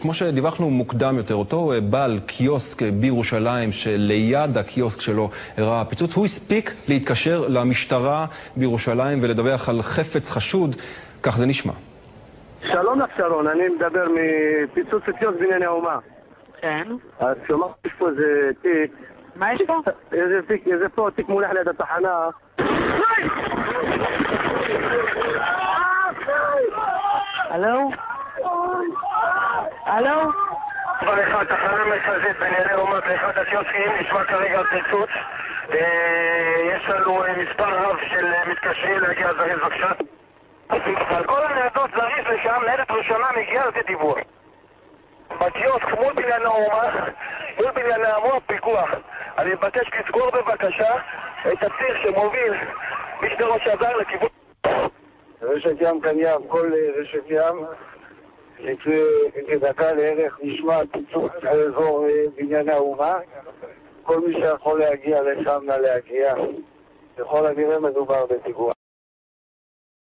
כמו שדיווחנו מוקדם יותר, אותו בעל קיוסק בירושלים שליד הקיוסק שלו הראה הפיצוץ, הוא הספיק להתקשר למשטרה בירושלים ולדווח על חפץ חשוד, כך זה נשמע. שלום לך שרון, אני מדבר מפיצוץ קיוסק בנייני האומה. כן. אז שמעתי יש פה איזה תיק. מה יש פה? איזה פה תיק מולך ליד התחנה. הלו? הלו? אחד, תחנה מרכזית בנייני האומה, באחד הקיוסקים, נשמע כרגע על פיצוץ. יש לנו מספר רב של מתקשרים להגיע זריז בבקשה. על כל הניידות זריז לשם, ניידת ראשונה מגיעה לתת דיווח. בקיוסק מול בניין האומה, מול בניין האומה פיגוע. אני מבקש לסגור בבקשה את הציר שמוביל משדרות שזר לכיוון רשת ים כאן ים, כל רשת ים כדקה לערך נשמע פיצוץ באזור בנייני האומה. כל מי שיכול להגיע לשם נא להגיע. בכל הנראה מדובר בפיגוע.